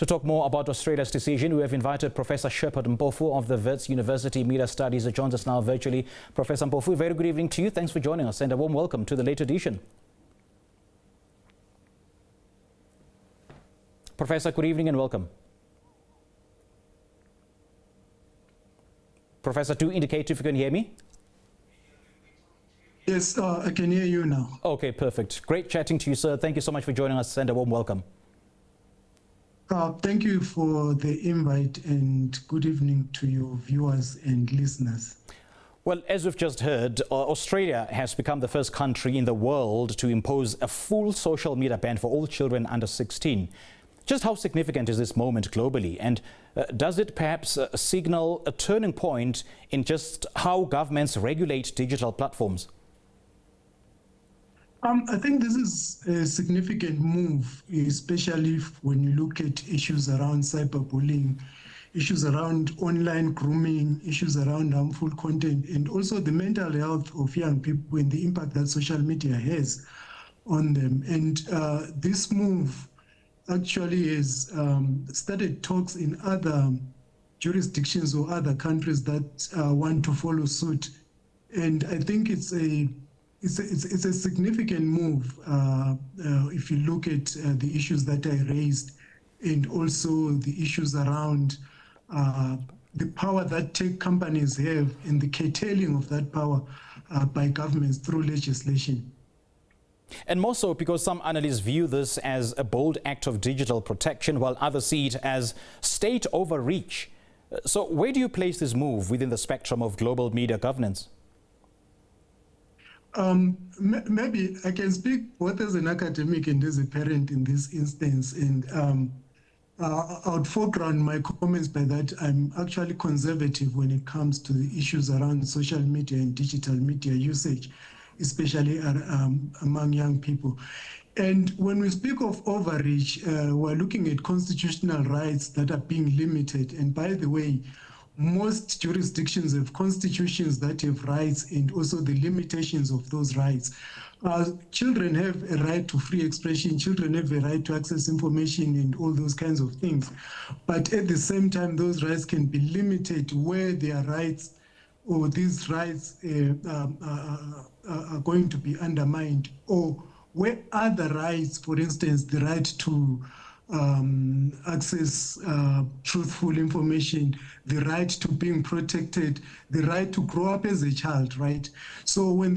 To talk more about Australia's decision, we have invited Professor Shepherd Mpofu of the Wits University Media Studies, who joins us now virtually. Professor Mpofu, very good evening to you. Thanks for joining us and a warm welcome to the late edition. Professor, good evening and welcome. Professor, do indicate if you can hear me. Yes, I can hear you now. Okay, perfect. Great chatting to you, sir. Thank you so much for joining us and a warm welcome. Thank you for the invite and good evening to your viewers and listeners. Well, as we've just heard, Australia has become the first country in the world to impose a full social media ban for all children under 16. Just how significant is this moment globally, and does it perhaps signal a turning point in just how governments regulate digital platforms? I think this is a significant move, especially when you look at issues around cyberbullying, issues around online grooming, issues around harmful content, and also the mental health of young people and the impact that social media has on them. And this move actually has started talks in other jurisdictions or other countries that want to follow suit. And I think it's a significant move if you look at the issues that I raised, and also the issues around the power that tech companies have and the curtailing of that power by governments through legislation. And more so because some analysts view this as a bold act of digital protection, while others see it as state overreach. So where do you place this move within the spectrum of global media governance? Maybe I can speak both as an academic and as a parent in this instance, and I would foreground my comments by that I'm actually conservative when it comes to the issues around social media and digital media usage, especially among young people. And when we speak of overreach, we're looking at constitutional rights that are being limited. And by the way, most jurisdictions have constitutions that have rights and also the limitations of those rights. Children have a right to free expression, children have a right to access information and all those kinds of things. But at the same time, those rights can be limited where their rights or these rights are going to be undermined, or where other rights, for instance, the right to access truthful information, the right to being protected, the right to grow up as a child, right? So when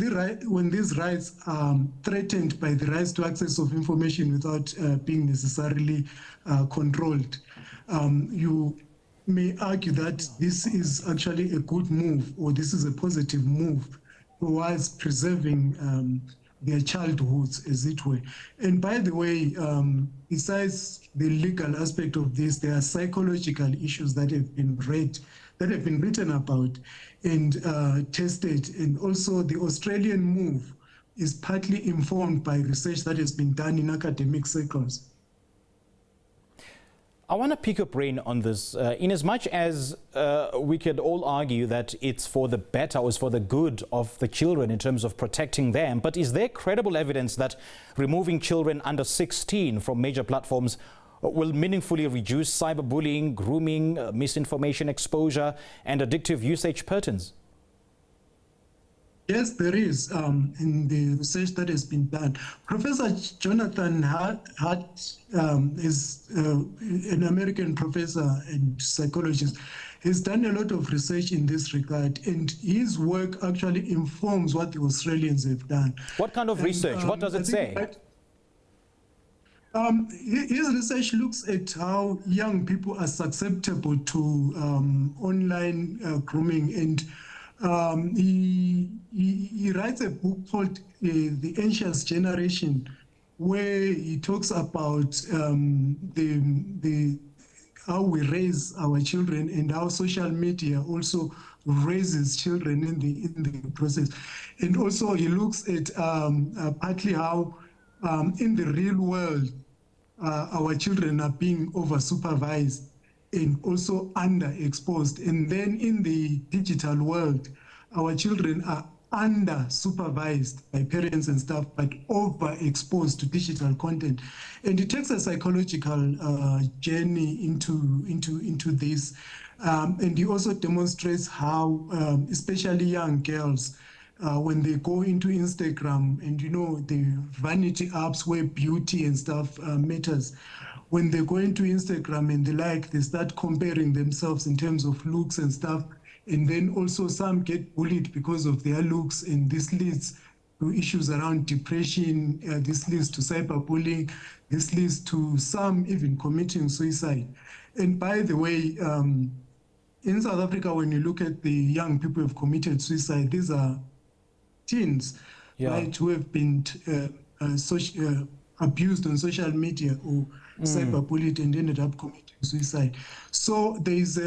these rights are threatened by the rights to access of information without being necessarily controlled, you may argue that this is actually a good move, or this is a positive move towards preserving their childhoods, as it were. And by the way, besides the legal aspect of this, there are psychological issues that have been written about and tested. And also the Australian move is partly informed by research that has been done in academic circles. I want to pick your brain on this, in as much as we could all argue that it's for the better or it's for the good of the children in terms of protecting them. But is there credible evidence that removing children under 16 from major platforms will meaningfully reduce cyberbullying, grooming, misinformation exposure, and addictive usage patterns? Yes, there is in the research that has been done. Professor Jonathan Hart is an American professor and psychologist. He's done a lot of research in this regard, and his work actually informs what the Australians have done. What kind of research? What does it say? His research looks at how young people are susceptible to online grooming, and he writes a book called The Anxious Generation, where he talks about how we raise our children and how social media also raises children in the process. And also he looks at partly how in the real world our children are being over-supervised and also underexposed. And then in the digital world, our children are under supervised by parents and staff, but overexposed to digital content. And it takes a psychological journey into this. And he also demonstrates how, especially young girls, when they go into Instagram and, the vanity apps where beauty and stuff matters, when they go into Instagram and they start comparing themselves in terms of looks and stuff. And then also some get bullied because of their looks, and this leads to issues around depression, this leads to cyberbullying, this leads to some even committing suicide. And by the way, in South Africa, when you look at the young people who have committed suicide, these are teens, right, who have been abused on social media or cyberbullied and ended up committing suicide. So there's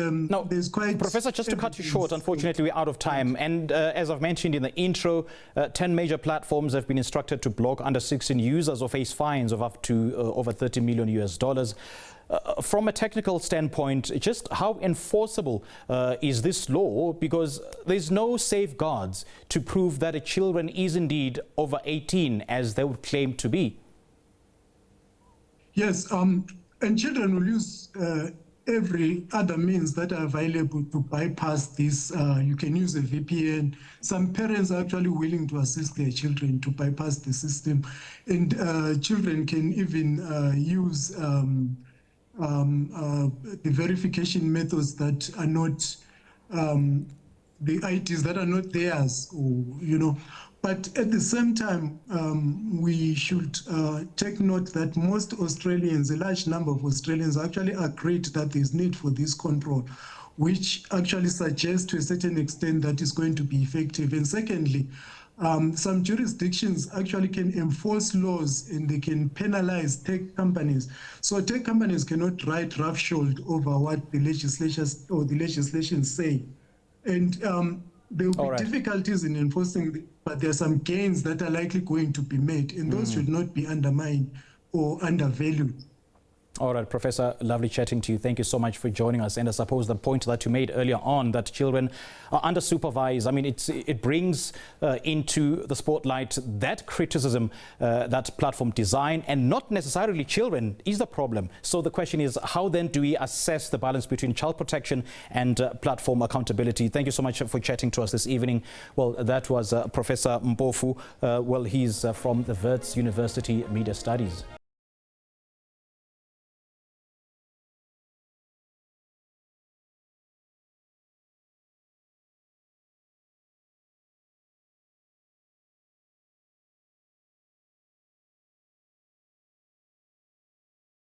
quite... Professor, just to cut you short, unfortunately we're out of time. And as I've mentioned in the intro, 10 major platforms have been instructed to block under 16 users or face fines of up to over $30 million. From a technical standpoint, just how enforceable is this law? Because there's no safeguards to prove that a children is indeed over 18, as they would claim to be. Yes, and children will use every other means that are available to bypass this. You can use a VPN. Some parents are actually willing to assist their children to bypass the system. And children can even use the verification methods that are not, the IDs that are not theirs, or, But at the same time, we should take note that most Australians, a large number of Australians actually agreed that there's need for this control, which actually suggests to a certain extent that it's going to be effective. And secondly, some jurisdictions actually can enforce laws and they can penalize tech companies. So tech companies cannot ride roughshod over what the legislatures or the legislation say. And there will be difficulties in enforcing, but there are some gains that are likely going to be made, and those should not be undermined or undervalued. All right, Professor, lovely chatting to you. Thank you so much for joining us. And I suppose the point that you made earlier on, that children are under supervised, I mean, it brings into the spotlight that criticism that platform design, and not necessarily children, is the problem. So the question is, how then do we assess the balance between child protection and platform accountability? Thank you so much for chatting to us this evening. Well, that was Professor Mpofu. Well, he's from the Wits University Media Studies.